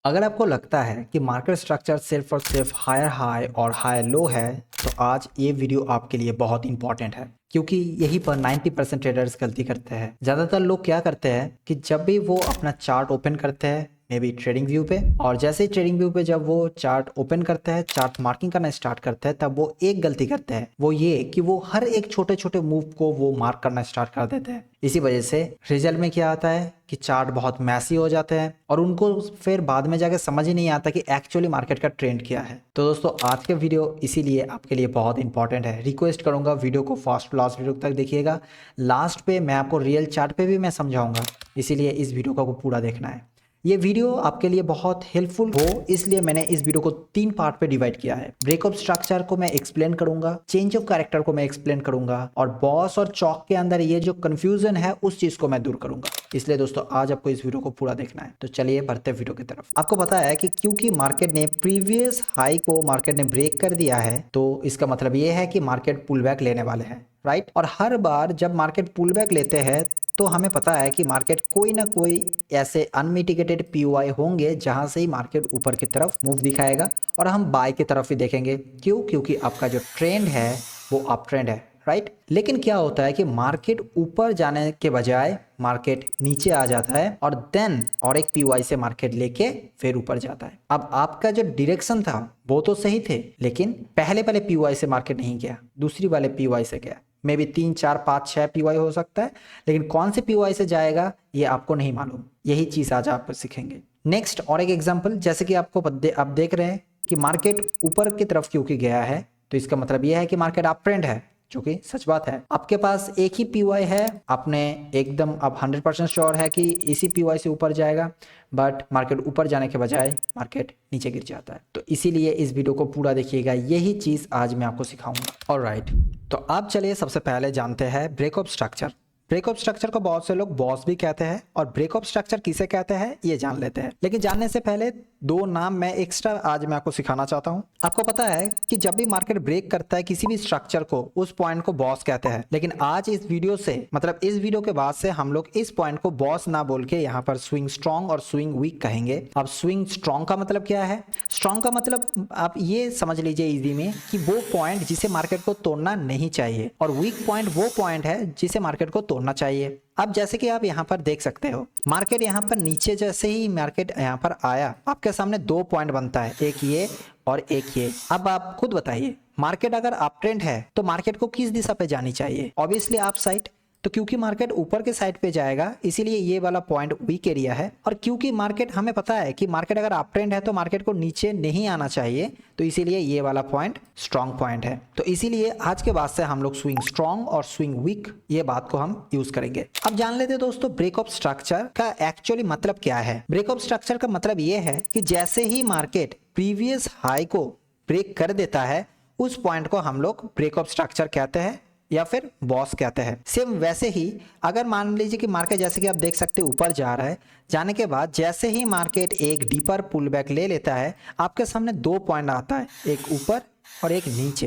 अगर आपको लगता है कि मार्केट स्ट्रक्चर सिर्फ और सिर्फ हायर हाई और हायर लो है तो आज ये वीडियो आपके लिए बहुत इंपॉर्टेंट है, क्योंकि यहीं पर 90% ट्रेडर्स गलती करते हैं। ज़्यादातर लोग क्या करते हैं कि जब भी वो अपना चार्ट ओपन करते हैं मे बी ट्रेडिंग व्यू पे, और जैसे ही ट्रेडिंग व्यू पे जब वो चार्ट ओपन करते हैं, चार्ट मार्किंग करना स्टार्ट करते हैं, तब वो एक गलती करते हैं, वो ये कि वो हर एक छोटे छोटे मूव को वो मार्क करना स्टार्ट कर देते हैं। इसी वजह से रिजल्ट में क्या आता है कि चार्ट बहुत मैसी हो जाते हैं और उनको फिर बाद में जाके समझ ही नहीं आता कि एक्चुअली मार्केट का ट्रेंड क्या है। तो दोस्तों आज के वीडियो इसीलिए आपके लिए बहुत इंपॉर्टेंट है। रिक्वेस्ट करूंगा वीडियो को फर्स्ट लास्ट वीडियो तक देखिएगा। लास्ट पे मैं आपको रियल चार्ट पे भी मैं समझाऊंगा, इसीलिए इस वीडियो को पूरा देखना है। ये वीडियो आपके लिए बहुत हेल्पफुल हो इसलिए मैंने इस वीडियो को 3 पार्ट पे डिवाइड किया है। ब्रेकअप स्ट्रक्चर को मैं एक्सप्लेन करूंगा, चेंज ऑफ कैरेक्टर को मैं एक्सप्लेन करूंगा, और बॉस और चौक के अंदर ये जो कंफ्यूजन है उस चीज को मैं दूर करूंगा। इसलिए दोस्तों आज आपको इस वीडियो को पूरा देखना है। तो चलिए बढ़ते वीडियो की तरफ। आपको पता है कि क्योंकि मार्केट ने प्रीवियस हाई को मार्केट ने ब्रेक कर दिया है, तो इसका मतलब ये है कि मार्केट पुल बैक लेने वाले हैं, राइट। और हर बार जब मार्केट पुल बैक लेते हैं तो हमें पता है कि मार्केट कोई ना कोई ऐसे अनमिटिगेटेड पीओआई होंगे जहां से ही मार्केट ऊपर की तरफ मूव दिखाएगा और हम बाय की तरफ ही देखेंगे। क्यों? क्योंकि आपका जो ट्रेंड है वो अप ट्रेंड है, राइट। लेकिन क्या होता है कि मार्केट ऊपर जाने के बजाय मार्केट नीचे आ जाता है और देन और एक पीओआई से मार्केट लेके फिर ऊपर जाता है। अब आपका जो डायरेक्शन था वो तो सही थे, लेकिन पहले वाले पीओआई से मार्केट नहीं गया, दूसरी वाले पीओआई से गया। मे बी 3 4 5 6 पीओआई हो सकता है, लेकिन कौन से पीओआई से जाएगा ये आपको नहीं मालूम। यही चीज आज आप सीखेंगे। नेक्स्ट और एक एग्जांपल, जैसे कि आप देख रहे हैं कि मार्केट ऊपर की तरफ क्योंकि गया है, तो इसका मतलब यह है कि मार्केट अप ट्रेंड है, जो कि सच बात है। आपके पास एक ही पीओआई है, आपने एकदम अब 100% श्योर है कि इसी पीओआई से ऊपर जाएगा, बट मार्केट ऊपर जाने के बजाय मार्केट नीचे गिर जाता है। तो इसीलिए इस वीडियो को पूरा देखिएगा, यही चीज आज मैं आपको सिखाऊंगा। ऑलराइट, तो अब चलिए सबसे पहले जानते हैं ब्रेकअप स्ट्रक्चर। ब्रेकअप स्ट्रक्चर को बहुत से लोग बॉस भी कहते हैं, और ब्रेकअप स्ट्रक्चर किसे कहते हैं ये जान लेते हैं। लेकिन जानने से पहले 2 नाम मैं एक्स्ट्रा आज मैं आपको सिखाना चाहता हूं। आपको पता है कि जब भी मार्केट ब्रेक करता है किसी भी स्ट्रक्चर को, उस पॉइंट को बॉस कहते हैं। लेकिन आज इस वीडियो से मतलब इस वीडियो के बाद से हम लोग इस पॉइंट को बॉस ना बोल के यहाँ पर स्विंग स्ट्रॉन्ग और स्विंग वीक कहेंगे। अब स्विंग स्ट्रॉन्ग का मतलब क्या है? स्ट्रॉन्ग का मतलब आप ये समझ लीजिए इजी में कि वो पॉइंट जिसे मार्केट को तोड़ना नहीं चाहिए, और वीक पॉइंट वो पॉइंट है जिसे मार्केट को तोड़ना चाहिए। अब जैसे कि आप यहाँ पर देख सकते हो, मार्केट यहाँ पर नीचे जैसे ही मार्केट यहाँ पर आया, आपके सामने 2 पॉइंट बनता है, एक ये और एक ये। अब आप खुद बताइए, मार्केट अगर अप ट्रेंड है तो मार्केट को किस दिशा पे जानी चाहिए? Obviously up side. तो क्योंकि मार्केट ऊपर के साइड पे जाएगा इसीलिए ये वाला पॉइंट वीक एरिया है, और क्योंकि मार्केट हमें पता है कि मार्केट अगर अप ट्रेंड है तो मार्केट को नीचे नहीं आना चाहिए, तो इसीलिए ये वाला पॉइंट स्ट्रॉन्ग पॉइंट है। तो इसीलिए आज के बाद से हम लोग स्विंग स्ट्रॉन्ग और स्विंग वीक ये बात को हम यूज करेंगे। अब जान लेते हैं दोस्तों ब्रेकअप स्ट्रक्चर का एक्चुअली मतलब क्या है। ब्रेकअप स्ट्रक्चर का मतलब ये है कि जैसे ही मार्केट प्रीवियस हाई को ब्रेक कर देता है, उस पॉइंट को हम लोग ब्रेकअप स्ट्रक्चर कहते हैं या फिर बॉस कहते हैं। सेम वैसे ही अगर मान लीजिए कि मार्केट जैसे कि आप देख सकते हैं ऊपर जा रहा है, जाने के बाद जैसे ही मार्केट एक डीपर पुल बैक ले लेता है, आपके सामने 2 पॉइंट आता है, एक ऊपर और एक नीचे।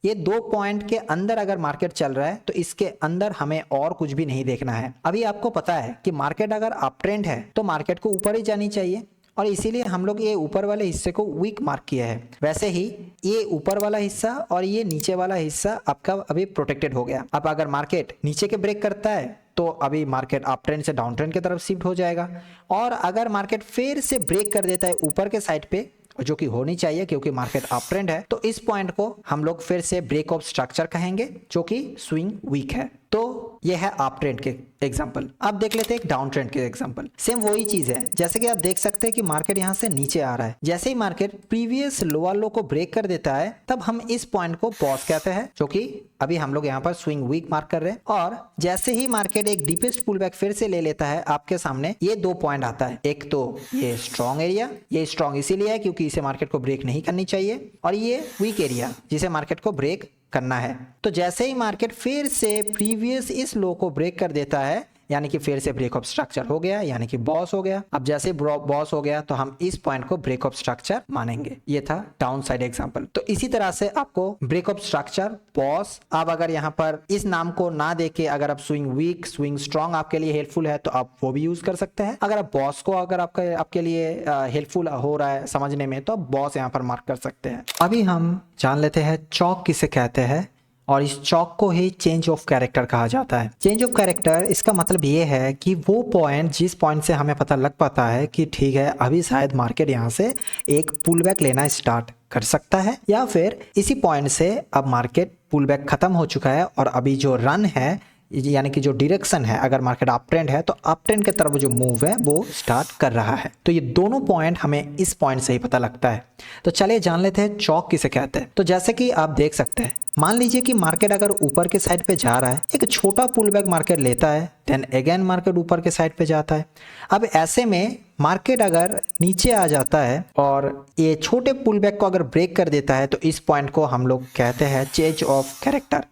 ये 2 पॉइंट के अंदर अगर मार्केट चल रहा है तो इसके अंदर हमें और कुछ भी नहीं देखना है। अभी आपको पता है कि मार्केट अगर अप ट्रेंड है तो मार्केट को ऊपर ही जानी चाहिए, और इसीलिए हम लोग ये ऊपर वाले हिस्से को वीक मार्क किया है। वैसे ही ये ऊपर वाला हिस्सा और ये नीचे वाला हिस्सा आपका अभी प्रोटेक्टेड हो गया। अब अगर मार्केट नीचे के ब्रेक करता है तो अभी मार्केट अप ट्रेंड से डाउन ट्रेंड की तरफ शिफ्ट हो जाएगा, और अगर मार्केट फिर से ब्रेक कर देता है ऊपर के साइड पे, जो कि होनी चाहिए क्योंकि मार्केट अप ट्रेंड है, तो इस पॉइंट को हम लोग फिर से ब्रेकअप स्ट्रक्चर कहेंगे, जो कि स्विंग वीक है। तो यह है अप ट्रेंड के एग्जांपल। अब देख लेते हैं एक डाउन ट्रेंड के एग्जांपल। सेम वही चीज है, जैसे कि आप देख सकते हैं कि मार्केट यहां से नीचे आ रहा है। जैसे ही मार्केट प्रीवियस लोअर लो को ब्रेक कर देता है, तब हम इस पॉइंट को बॉस कहते हैं, जो कि अभी हम लोग यहाँ पर स्विंग वीक मार्क कर रहे हैं। और जैसे ही मार्केट एक डीपेस्ट पुल बैक फिर से ले लेता है, आपके सामने ये 2 पॉइंट आता है, एक तो ये स्ट्रॉन्ग एरिया, ये स्ट्रॉन्ग इसीलिए है क्योंकि इसे मार्केट को ब्रेक नहीं करनी चाहिए, और ये वीक एरिया जिसे मार्केट को ब्रेक करना है। तो जैसे ही मार्केट फिर से प्रीवियस इस लो को ब्रेक कर देता है, यानी कि फिर से ब्रेक ऑफ स्ट्रक्चर हो गया, यानी कि बॉस हो गया। अब जैसे बॉस हो गया तो हम इस पॉइंट को ब्रेक ऑफ स्ट्रक्चर मानेंगे। ये था डाउन साइड एग्जाम्पल। तो इसी तरह से आपको ब्रेक ऑफ स्ट्रक्चर, बॉस, आप अगर यहाँ पर इस नाम को ना देके अगर आप स्विंग वीक, स्विंग स्ट्रॉन्ग आपके लिए हेल्पफुल है तो आप वो भी यूज कर सकते हैं। अगर आप बॉस को अगर आपके लिए हेल्पफुल हो रहा है समझने में तो आप बॉस यहाँ पर मार्क कर सकते हैं। अभी हम जान लेते हैं चौक किसे कहते हैं, और इस चौक को ही चेंज ऑफ कैरेक्टर कहा जाता है। चेंज ऑफ कैरेक्टर इसका मतलब ये है कि वो पॉइंट, जिस पॉइंट से हमें पता लग पाता है कि ठीक है अभी शायद मार्केट यहाँ से एक पुल बैक लेना स्टार्ट कर सकता है, या फिर इसी पॉइंट से अब मार्केट पुल बैक खत्म हो चुका है और अभी जो रन है यानी कि जो डायरेक्शन है, अगर मार्केट अप ट्रेंड है तो अप ट्रेंड की तरफ जो मूव है वो स्टार्ट कर रहा है। तो ये दोनों पॉइंट हमें इस पॉइंट से ही पता लगता है। तो चलिए जान लेते हैं चौक किसे कहते हैं। तो जैसे कि आप देख सकते हैं, मान लीजिए कि मार्केट अगर ऊपर के साइड पे जा रहा है, एक छोटा पुल बैक मार्केट लेता है, देन अगेन मार्केट ऊपर के साइड पे जाता है। अब ऐसे में मार्केट अगर नीचे आ जाता है और ये छोटे पुल बैक को अगर ब्रेक कर देता है तो इस पॉइंट को हम लोग कहते हैं चेंज ऑफ कैरेक्टर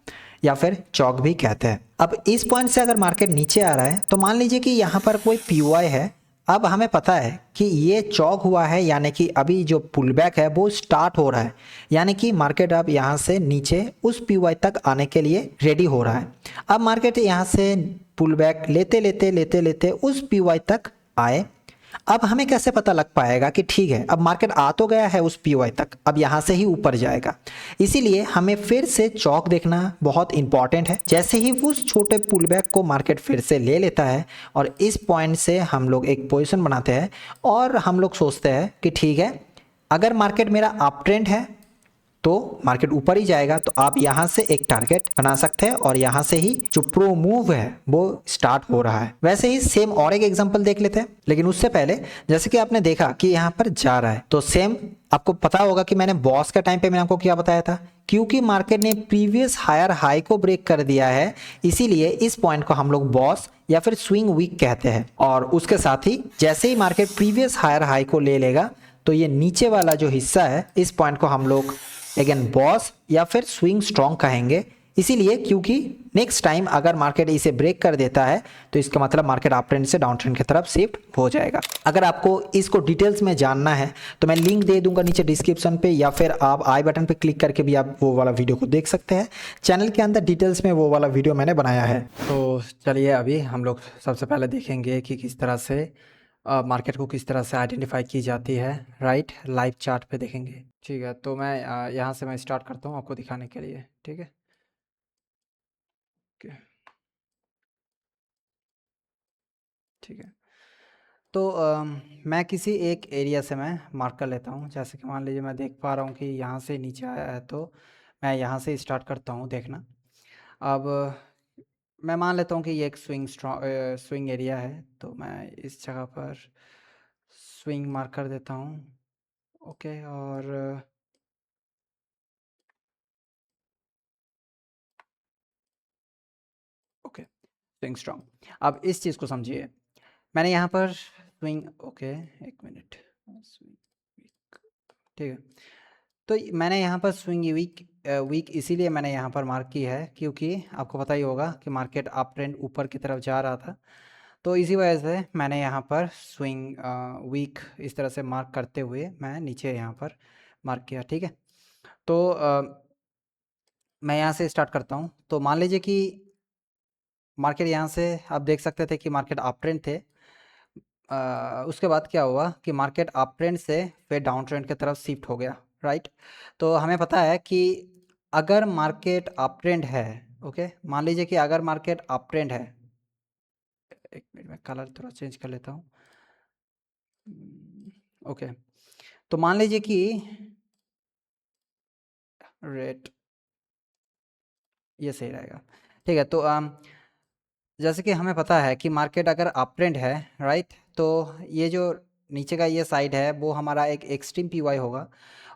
या फिर चौक भी कहते हैं। अब इस पॉइंट से अगर मार्केट नीचे आ रहा है तो मान लीजिए कि यहाँ पर कोई पीओआई है। अब हमें पता है कि ये चौक हुआ है, यानी कि अभी जो पुल बैक है वो स्टार्ट हो रहा है, यानी कि मार्केट अब यहाँ से नीचे उस पीओआई तक आने के लिए रेडी हो रहा है। अब मार्केट यहाँ से पुल बैक लेते लेते लेते लेते उस पीओआई तक आए। अब हमें कैसे पता लग पाएगा कि ठीक है अब मार्केट आ तो गया है उस पीओआई तक, अब यहाँ से ही ऊपर जाएगा। इसीलिए हमें फिर से चौक देखना बहुत इंपॉर्टेंट है। जैसे ही उस छोटे पुल बैक को मार्केट फिर से ले लेता है और इस पॉइंट से हम लोग एक पोजीशन बनाते हैं और हम लोग सोचते हैं कि ठीक है अगर मार्केट मेरा अप ट्रेंड है तो मार्केट ऊपर ही जाएगा, तो आप यहां से एक टारगेट बना सकते हैं और यहां से ही जो प्रो मूव है वो स्टार्ट हो रहा है। वैसे ही सेम और एक एग्जांपल देख लेते हैं, लेकिन उससे पहले जैसे कि आपने देखा कि यहां पर जा रहा है तो सेम आपको पता होगा कि मैंने बॉस का टाइम पे मैंने आपको क्या बताया था, क्योंकि मार्केट ने प्रीवियस हायर हाई को ब्रेक कर दिया है इसीलिए इस पॉइंट को हम लोग बॉस या फिर स्विंग वीक कहते हैं। और उसके साथ ही जैसे ही मार्केट प्रीवियस हायर हाई को ले लेगा तो ये नीचे वाला जो हिस्सा है इस पॉइंट को हम लोग अगेन बॉस या फिर स्विंग स्ट्रॉन्ग कहेंगे। इसीलिए क्योंकि नेक्स्ट टाइम अगर मार्केट इसे ब्रेक कर देता है तो इसका मतलब मार्केट अप ट्रेंड से डाउन ट्रेंड की तरफ शिफ्ट हो जाएगा। अगर आपको इसको डिटेल्स में जानना है तो मैं लिंक दे दूंगा नीचे डिस्क्रिप्शन पे, या फिर आप आई बटन पे क्लिक करके भी आप वो वाला वीडियो को देख सकते हैं। चैनल के अंदर डिटेल्स में वो वाला वीडियो मैंने बनाया है। तो चलिए अभी हम लोग सबसे पहले देखेंगे कि किस तरह से मार्केट को किस तरह से आइडेंटिफाई की जाती है, राइट, लाइव चार्ट पे देखेंगे। ठीक है, तो मैं यहाँ से मैं स्टार्ट करता हूँ आपको दिखाने के लिए। ठीक है, ओके, ठीक है। तो मैं किसी एक एरिया से मैं मार्क कर लेता हूँ। जैसे कि मान लीजिए मैं देख पा रहा हूँ कि यहाँ से नीचे आया है तो मैं यहाँ से स्टार्ट करता हूँ देखना। अब मैं मान लेता हूँ कि ये एक स्विंग एरिया है तो मैं इस जगह पर स्विंग मार्क कर देता हूँ। ओके, और ओके, स्विंग स्ट्रॉन्ग। अब इस चीज़ को समझिए, मैंने यहाँ पर स्विंग, ओके, एक मिनट, स्विंग वीक, ठीक है। तो मैंने यहाँ पर स्विंग वीक वीक इसीलिए मैंने यहाँ पर मार्क की है क्योंकि आपको पता ही होगा कि मार्केट अप ट्रेंड ऊपर की तरफ जा रहा था, तो इसी वजह से मैंने यहाँ पर स्विंग वीक इस तरह से मार्क करते हुए मैं नीचे यहाँ पर मार्क किया। ठीक है, तो मैं यहाँ से स्टार्ट करता हूँ। तो मान लीजिए कि मार्केट यहाँ से आप देख सकते थे कि मार्केट अप ट्रेंड थे। उसके बाद क्या हुआ कि मार्केट अप ट्रेंड से फिर डाउन ट्रेंड की तरफ शिफ्ट हो गया, राइट। तो हमें पता है कि अगर मार्केट अप ट्रेंड है, ओके, मान लीजिए कि अगर मार्केट अप ट्रेंड है, एक मिनट में कलर थोड़ा चेंज कर लेता हूँ। ओके, तो मान लीजिए कि रेट ये सही रहेगा। ठीक है, तो जैसे कि हमें पता है कि मार्केट अगर अप ट्रेंड है, राइट, तो ये जो नीचे का ये साइड है वो हमारा एक एक्सट्रीम पीवाई होगा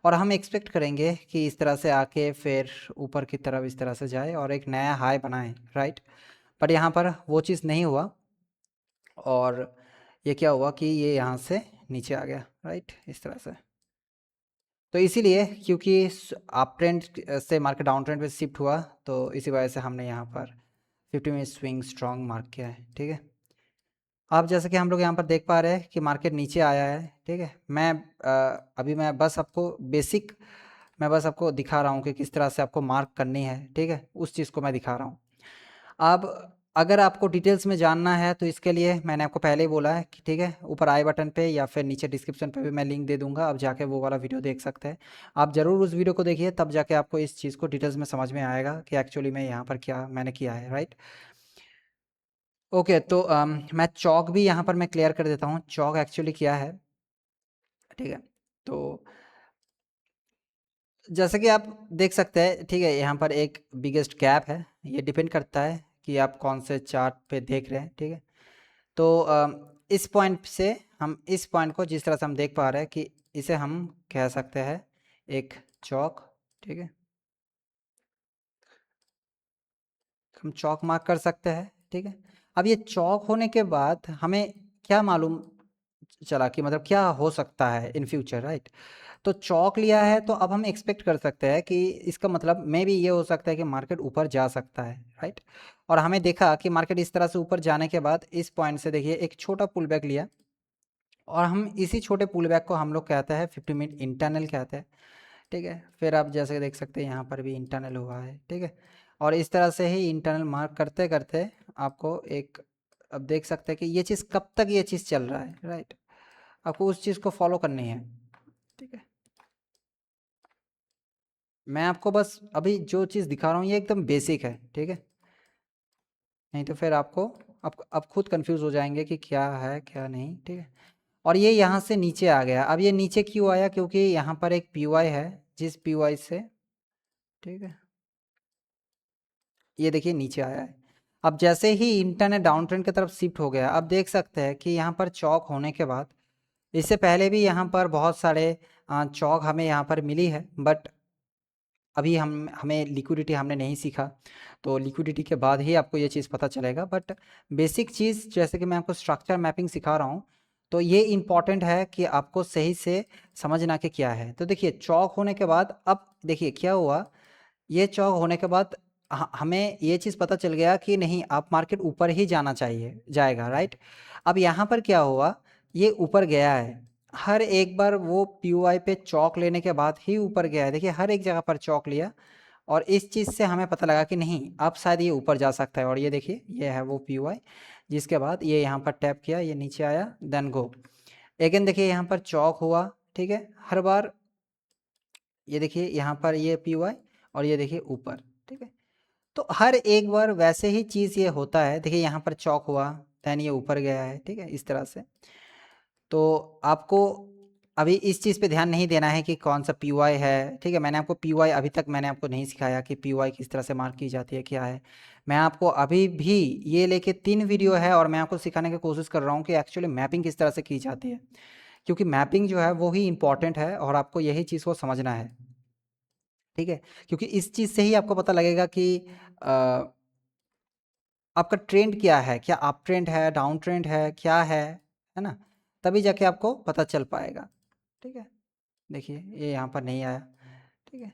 और हम एक्सपेक्ट करेंगे कि इस तरह से आके फिर ऊपर की तरफ इस तरह से जाए और एक नया हाई बनाए, राइट। बट यहाँ पर वो चीज़ नहीं हुआ और ये क्या हुआ कि ये यहाँ से नीचे आ गया, राइट, इस तरह से। तो इसीलिए क्योंकि अप ट्रेंड से मार्केट डाउन ट्रेंड पे शिफ्ट हुआ तो इसी वजह से हमने यहाँ पर 50 मिनट स्विंग स्ट्रॉन्ग मार्क किया है, ठीक है। अब जैसे कि हम लोग यहाँ पर देख पा रहे हैं कि मार्केट नीचे आया है, ठीक है। अभी मैं बस आपको बेसिक, मैं बस आपको दिखा रहा हूँ कि किस तरह से आपको मार्क करनी है, ठीक है, उस चीज़ को मैं दिखा रहा हूँ। अब अगर आपको डिटेल्स में जानना है तो इसके लिए मैंने आपको पहले ही बोला है कि ठीक है, ऊपर आई बटन पे या फिर नीचे डिस्क्रिप्शन पे भी मैं लिंक दे दूंगा, आप जाके वो वाला वीडियो देख सकते हैं। आप ज़रूर उस वीडियो को देखिए, तब जाके आपको इस चीज़ को डिटेल्स में समझ में आएगा कि एक्चुअली में यहाँ पर क्या मैंने किया है, राइट। ओके, तो मैं चौक भी यहाँ पर मैं क्लियर कर देता हूँ, चौक एक्चुअली क्या है, ठीक है। तो जैसे कि आप देख सकते हैं, ठीक है, यहाँ पर एक बिगेस्ट गैप है, ये डिपेंड करता है कि आप कौन से चार्ट पे देख रहे हैं, ठीक है। तो इस पॉइंट से हम इस पॉइंट को जिस तरह से हम देख पा रहे हैं कि इसे हम कह सकते हैं एक चौक, ठीक है, हम चौक मार्क कर सकते हैं, ठीक है। अब ये चौक होने के बाद हमें क्या मालूम चला कि मतलब क्या हो सकता है इन फ्यूचर, राइट। तो चौक लिया है तो अब हम एक्सपेक्ट कर सकते हैं कि इसका मतलब मे भी ये हो सकता है कि मार्केट ऊपर जा सकता है, राइट। और हमें देखा कि मार्केट इस तरह से ऊपर जाने के बाद इस पॉइंट से देखिए एक छोटा पुल बैक लिया, और हम इसी छोटे पुल बैक को हम लोग कहते हैं 50 मिनट इंटरनल कहते हैं, ठीक है। फिर आप जैसे देख सकते हैं यहाँ पर भी इंटरनल हुआ है, ठीक है। और इस तरह से ही इंटरनल मार्क करते करते आपको एक, अब देख सकते हैं कि ये चीज़ कब तक ये चीज़ चल रहा है, राइट। आपको उस चीज़ को फॉलो करनी है, ठीक है। मैं आपको बस अभी जो चीज़ दिखा रहा हूँ ये एकदम बेसिक है, ठीक है। नहीं तो फिर आपको आप खुद कंफ्यूज हो जाएंगे कि क्या है क्या नहीं, ठीक है। और ये यहाँ से नीचे आ गया, अब ये नीचे क्यों आया, क्योंकि यहाँ पर एक पीवाई है, जिस पीवाई से, ठीक है, ये देखिए नीचे आया है। अब जैसे ही इंटरनेट डाउन ट्रेंड की तरफ शिफ्ट हो गया, अब देख सकते हैं कि यहाँ पर चौक होने के बाद, इससे पहले भी यहाँ पर बहुत सारे चौक हमें यहाँ पर मिली है, बट अभी हमें लिक्विडिटी हमने नहीं सीखा, तो लिक्विडिटी के बाद ही आपको ये चीज़ पता चलेगा। बट बेसिक चीज़ जैसे कि मैं आपको स्ट्रक्चर मैपिंग सिखा रहा हूँ, तो ये इम्पॉर्टेंट है कि आपको सही से समझना कि क्या है। तो देखिए चौक होने के बाद अब देखिए क्या हुआ, ये चौक होने के बाद हमें ये चीज़ पता चल गया कि नहीं, आप मार्केट ऊपर ही जाना चाहिए जाएगा, राइट। अब यहाँ पर क्या हुआ, ये ऊपर गया है, हर एक बार वो पीओआई पे चौक लेने के बाद ही ऊपर गया है, देखिए हर एक जगह पर चौक लिया, और इस चीज़ से हमें पता लगा कि नहीं अब शायद ये ऊपर जा सकता है। और ये देखिए ये है वो पीओआई, जिसके बाद ये यहाँ पर टैप किया, ये नीचे आया, देन गो अगेन, देखिए यहाँ पर चौक हुआ, ठीक है, हर बार ये देखिए यहाँ पर ये पीओआई, और ये देखिए ऊपर, ठीक है। तो हर एक बार वैसे ही चीज़ ये होता है, देखिए यहाँ पर चौक हुआ, दैन ये ऊपर गया है, ठीक है, इस तरह से। तो आपको अभी इस चीज़ पे ध्यान नहीं देना है कि कौन सा पीवाई है, ठीक है। मैंने आपको पीवाई अभी तक मैंने आपको नहीं सिखाया कि पीवाई किस तरह से मार्क की जाती है, क्या है। मैं आपको अभी भी ये लेके 3 वीडियो है और मैं आपको सिखाने की कोशिश कर रहा हूँ कि एक्चुअली मैपिंग किस तरह से की जाती है, क्योंकि मैपिंग जो है वो ही इंपॉर्टेंट है और आपको यही चीज़ को समझना है, ठीक है। क्योंकि इस चीज़ से ही आपको पता लगेगा कि आपका ट्रेंड क्या है, क्या अप ट्रेंड है, डाउन ट्रेंड है, क्या है ना, तभी जाके आपको पता चल पाएगा, ठीक है। देखिए ये यहाँ पर नहीं आया, ठीक है,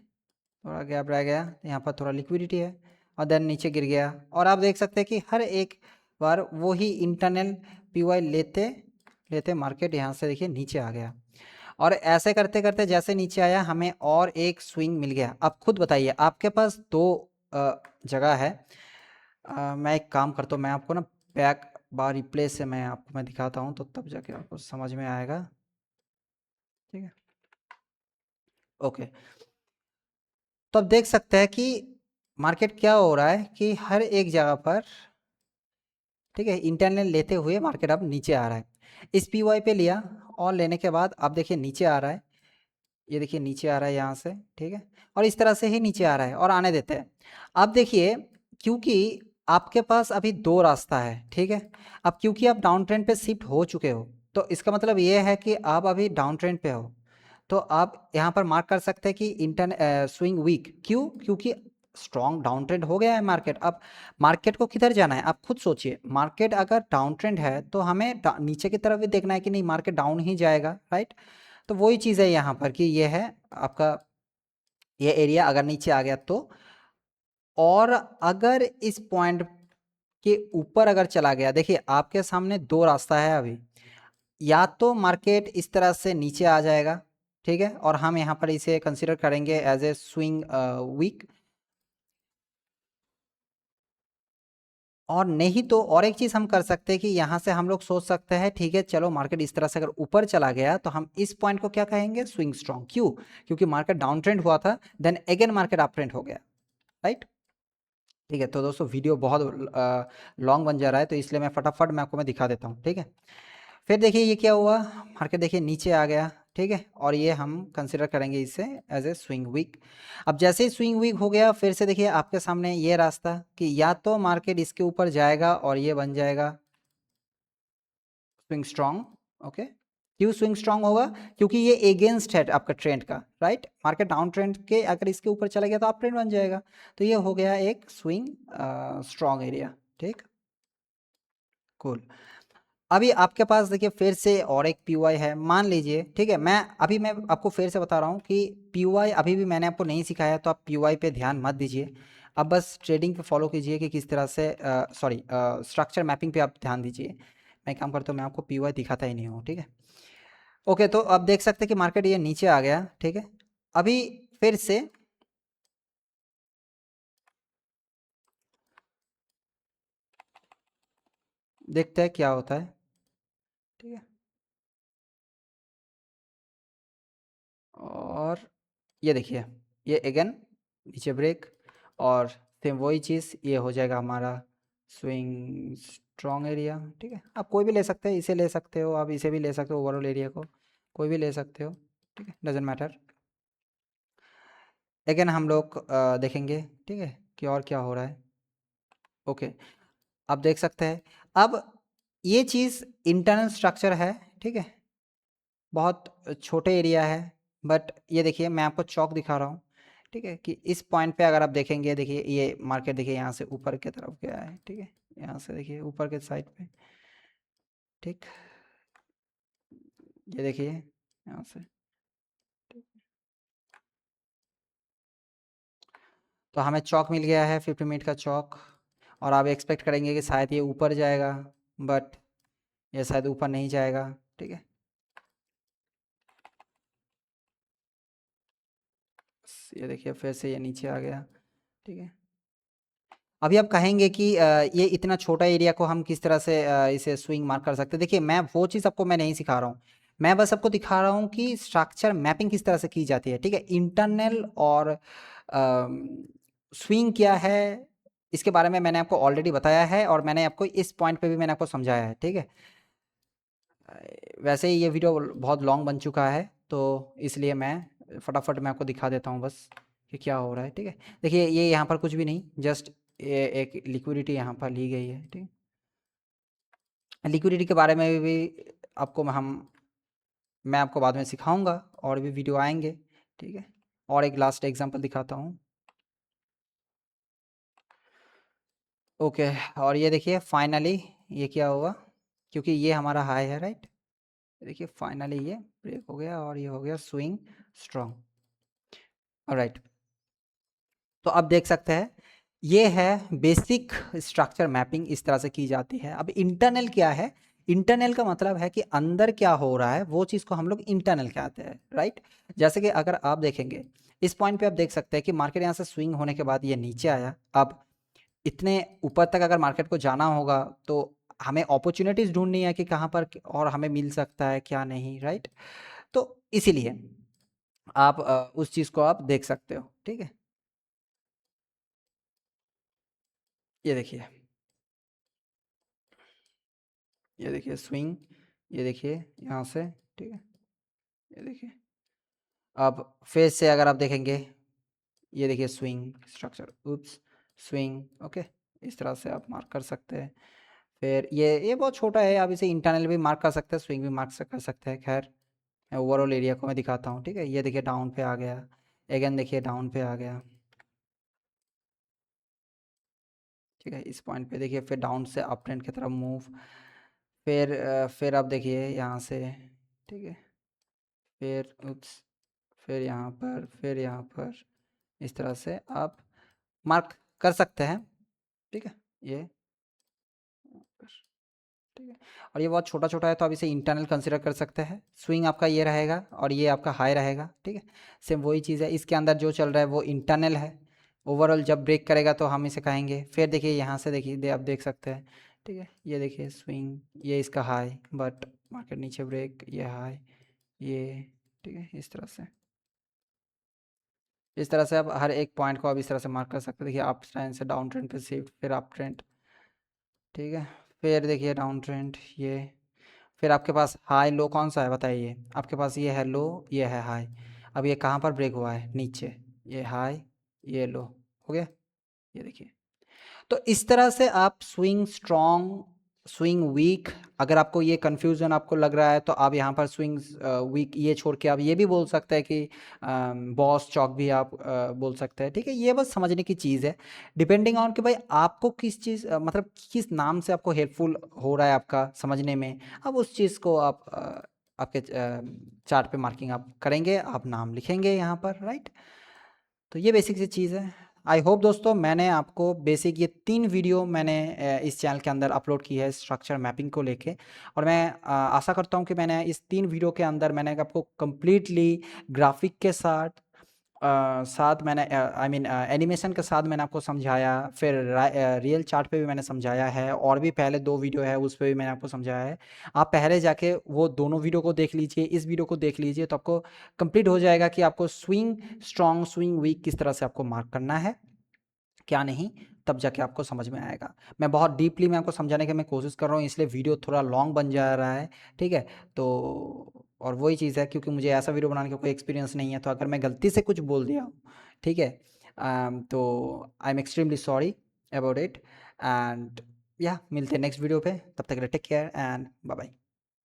थोड़ा गैप रह गया, यहाँ पर थोड़ा लिक्विडिटी है, और देन नीचे गिर गया। और आप देख सकते हैं कि हर एक बार वो ही इंटरनल पीवाई लेते लेते मार्केट यहाँ से देखिए नीचे आ गया, और ऐसे करते करते जैसे नीचे आया हमें और एक स्विंग मिल गया। अब खुद बताइए, आपके पास दो जगह है, मैं एक काम करता हूँ, मैं आपको ना बैक बार रिप्ले से मैं दिखाता हूँ, तो तब जाके आपको समझ में आएगा, ठीक है। ओके, तो अब देख सकते हैं कि मार्केट क्या हो रहा है कि हर एक जगह पर, ठीक है, इंटरनल लेते हुए मार्केट अब नीचे आ रहा है। इस पीवाई पे लिया और लेने के बाद आप देखिए नीचे आ रहा है, ये देखिए नीचे आ रहा है यहाँ से, ठीक है, और इस तरह से ही नीचे आ रहा है और आने देते हैं। अब देखिए, क्योंकि आपके पास अभी दो रास्ता है, ठीक है। अब क्योंकि आप डाउन ट्रेंड पे शिफ्ट हो चुके हो, तो इसका मतलब ये है कि आप अभी डाउन ट्रेंड पे हो, तो आप यहाँ पर मार्क कर सकते हैं कि स्विंग वीक, क्यों, क्योंकि स्ट्रॉन्ग डाउन ट्रेंड हो गया है मार्केट। अब मार्केट को किधर जाना है, आप खुद सोचिए, मार्केट अगर डाउन ट्रेंड है तो हमें नीचे की तरफ भी देखना है कि नहीं मार्केट डाउन ही जाएगा, राइट। तो वही चीज़ है यहाँ पर कि ये है आपका ये एरिया अगर नीचे आ गया तो, और अगर इस पॉइंट कि ऊपर अगर चला गया, देखिए आपके सामने दो रास्ता है अभी। या तो मार्केट इस तरह से नीचे आ जाएगा, ठीक है, और हम यहाँ पर इसे कंसिडर करेंगे एज ए स्विंग वीक। और नहीं तो और एक चीज हम कर सकते हैं कि यहाँ से हम लोग सोच सकते हैं, ठीक है चलो मार्केट इस तरह से अगर ऊपर चला गया तो हम इस पॉइंट को क्या कहेंगे, स्विंग स्ट्रॉन्ग। क्यों? क्योंकि मार्केट डाउन ट्रेंड हुआ था, then again market up trend हो गया, राइट। ठीक है, तो दोस्तों वीडियो बहुत लॉन्ग बन जा रहा है, तो इसलिए मैं फटाफट मैं आपको मैं दिखा देता हूँ, ठीक है। फिर देखिए ये क्या हुआ, मार्केट देखिए नीचे आ गया, ठीक है, और ये हम कंसिडर करेंगे इसे एज ए स्विंग वीक। अब जैसे ही स्विंग वीक हो गया, फिर से देखिए आपके सामने ये रास्ता कि या तो मार्केट इसके ऊपर जाएगा और ये बन जाएगा स्विंग स्ट्रॉन्ग। ओके, क्यों स्विंग स्ट्रॉन्ग होगा? क्योंकि ये अगेंस्ट है आपका ट्रेंड का, राइट। मार्केट डाउन ट्रेंड के अगर इसके ऊपर चला गया तो अप ट्रेंड बन जाएगा, तो ये हो गया एक स्विंग स्ट्रॉन्ग एरिया, ठीक। कूल। अभी आपके पास देखिए फिर से और एक पीयूआई है, मान लीजिए, ठीक है, मैं आपको फिर से बता रहा हूँ कि पीयूआई अभी भी मैंने आपको नहीं सिखाया, तो आप पीयूआई पे ध्यान मत दीजिए। अब बस ट्रेडिंग पे फॉलो कीजिए कि किस तरह से, सॉरी, स्ट्रक्चर मैपिंग पे आप ध्यान दीजिए। मैं काम करता हूँ, मैं आपको पीयूआई दिखाता ही नहीं हूँ, ठीक है। ओके, तो अब देख सकते हैं कि मार्केट ये नीचे आ गया, ठीक है। अभी फिर से देखते हैं क्या होता है, ठीक है। और ये देखिए, ये अगेन नीचे ब्रेक, और सेम वही चीज़ ये हो जाएगा हमारा स्विंग स्ट्रॉन्ग एरिया, ठीक है। आप कोई भी ले सकते हैं, इसे ले सकते हो, आप इसे भी ले सकते हो, ओवरऑल एरिया को कोई भी ले सकते हो, ठीक है, डजेंट मैटर। अगेन हम लोग देखेंगे, ठीक है, कि और क्या हो रहा है। ओके, आप देख सकते हैं। अब ये चीज़ इंटरनल स्ट्रक्चर है, ठीक है, बहुत छोटे एरिया है, बट ये देखिए मैं आपको चौक दिखा रहा हूँ, ठीक है, कि इस पॉइंट पे अगर आप देखेंगे, देखिए ये मार्केट देखिए यहाँ से ऊपर की तरफ गया है, ठीक है, यहाँ से देखिए ऊपर के साइड पे, ठीक, ये देखिए यहाँ से, ठीक। तो हमें चौक मिल गया है 50 मिनट का चौक, और आप एक्सपेक्ट करेंगे कि शायद ये ऊपर जाएगा, बट ये शायद ऊपर नहीं जाएगा, ठीक है। ये देखिए फिर से ये नीचे आ गया, ठीक है। अभी आप कहेंगे कि ये इतना छोटा एरिया को हम किस तरह से इसे स्विंग मार्क कर सकते हैं। देखिए मैं वो चीज़ आपको मैं नहीं सिखा रहा हूँ, मैं बस आपको दिखा रहा हूँ कि स्ट्रक्चर मैपिंग किस तरह से की जाती है, ठीक है। इंटरनल और स्विंग क्या है, इसके बारे में मैंने आपको ऑलरेडी बताया है, और मैंने आपको इस पॉइंट पे भी मैंने आपको समझाया है, ठीक है। वैसे ही ये वीडियो बहुत लॉन्ग बन चुका है, तो इसलिए मैं फटाफट मैं आपको दिखा देता हूँ बस कि क्या हो रहा है, ठीक है। देखिए ये यहाँ पर कुछ भी नहीं, जस्ट ये एक लिक्विडिटी यहाँ पर ली गई है, ठीक है। लिक्विडिटी के बारे में भी आपको मैं आपको बाद में सिखाऊंगा, और भी वीडियो आएंगे, ठीक है। और एक लास्ट एग्जांपल दिखाता हूँ। ओके, और ये देखिए फाइनली ये क्या हुआ, क्योंकि ये हमारा हाई है, राइट। देखिए फाइनली ये ब्रेक हो गया, और ये हो गया स्विंग स्ट्रॉन्ग, राइट। तो अब देख सकते हैं ये है बेसिक स्ट्रक्चर मैपिंग, इस तरह से की जाती है। अब इंटरनल क्या है? इंटरनल का मतलब है कि अंदर क्या हो रहा है, वो चीज़ को हम लोग इंटरनल कहते हैं, राइट। जैसे कि अगर आप देखेंगे इस पॉइंट पे, आप देख सकते हैं कि मार्केट यहाँ से स्विंग होने के बाद ये नीचे आया। अब इतने ऊपर तक अगर मार्केट को जाना होगा तो हमें अपॉर्चुनिटीज ढूंढनी है कि कहाँ पर और हमें मिल सकता है क्या नहीं, राइट। तो इसीलिए आप उस चीज़ को आप देख सकते हो, ठीक है। ये देखिए, ये देखिए स्विंग, ये देखिए यहाँ से, ठीक है, ये देखिए। अब फिर से अगर आप देखेंगे, ये देखिए स्विंग स्ट्रक्चर, उप्स, स्विंग, ओके, इस तरह से आप मार्क कर सकते हैं। फिर ये बहुत छोटा है, आप इसे इंटरनल भी मार्क कर सकते हैं, स्विंग भी मार्क कर सकते हैं। खैर मैं ओवरऑल एरिया को मैं दिखाता हूँ, ठीक है। ये देखिए डाउन पे आ गया, अगेन देखिए डाउन पे आ गया, ठीक है। इस पॉइंट पे देखिए फिर डाउन से अप ट्रेंड की तरफ मूव, फिर आप देखिए यहाँ से, ठीक है, फिर उप्स, फिर यहाँ पर इस तरह से आप मार्क कर सकते हैं, ठीक है। ये ठीक है। और ये बहुत छोटा छोटा है तो आप इसे इंटरनल कंसिडर कर सकते हैं। स्विंग आपका ये रहेगा और ये आपका हाई रहेगा। ठीक है, सेम वही चीज़ है, इसके अंदर जो चल रहा है वो इंटरनल है। ओवरऑल जब ब्रेक करेगा तो हम इसे कहेंगे। फिर देखिए यहाँ से देखिए आप देख सकते हैं। ठीक है, ये देखिए स्विंग, ये इसका हाई, बट मार्केट नीचे ब्रेक, ये हाई, ये। ठीक है, इस तरह से आप हर एक पॉइंट को आप इस तरह से मार्क कर सकते हैं। देखिए अप ट्रेंड से डाउन ट्रेंड पे शिफ्ट, फिर अप ट्रेंड। ठीक है, फिर देखिए डाउन ट्रेंड, ये। फिर आपके पास हाई लो कौन सा है बताइए? आपके पास ये है लो, ये है हाई। अब ये कहाँ पर ब्रेक हुआ है? नीचे। ये हाई, ये लो। हो गया, ये देखिए। तो इस तरह से आप स्विंग स्ट्रॉन्ग, स्विंग वीक, अगर आपको ये कन्फ्यूज़न आपको लग रहा है तो आप यहाँ पर स्विंग वीक ये छोड़ के आप ये भी बोल सकते हैं कि बॉस चौक भी आप बोल सकते हैं। ठीक है, ये बस समझने की चीज़ है, डिपेंडिंग ऑन कि भाई आपको किस चीज़ मतलब किस नाम से आपको हेल्पफुल हो रहा है आपका समझने में। अब उस चीज़ को आप आपके चार्ट पे मार्किंग आप करेंगे, आप नाम लिखेंगे यहाँ पर, राइट। तो ये बेसिक सी चीज़ है। आई होप दोस्तों मैंने आपको बेसिक ये 3 वीडियो मैंने इस चैनल के अंदर अपलोड की है स्ट्रक्चर मैपिंग को लेके। और मैं आशा करता हूँ कि मैंने इस 3 वीडियो के अंदर मैंने आपको कंप्लीटली ग्राफिक के साथ साथ मैंने आई मीन एनिमेशन के साथ मैंने आपको समझाया। फिर रियल चार्ट पे भी मैंने समझाया है, और भी पहले 2 वीडियो है उस पे भी मैंने आपको समझाया है। आप पहले जाके वो दोनों वीडियो को देख लीजिए, इस वीडियो को देख लीजिए, तो आपको कंप्लीट हो जाएगा कि आपको स्विंग स्ट्रॉन्ग, स्विंग वीक किस तरह से आपको मार्क करना है, क्या नहीं, तब जाके आपको समझ में आएगा। मैं बहुत डीपली मैं आपको समझाने की मैं कोशिश कर रहा हूँ, इसलिए वीडियो थोड़ा लॉन्ग बन जा रहा है। ठीक है, तो और वही चीज़ है क्योंकि मुझे ऐसा वीडियो बनाने का कोई एक्सपीरियंस नहीं है, तो अगर मैं गलती से कुछ बोल दिया हूँ, ठीक है, तो I am extremely sorry about it. And या मिलते हैं नेक्स्ट वीडियो पे, तब तक के लिए take care and bye bye.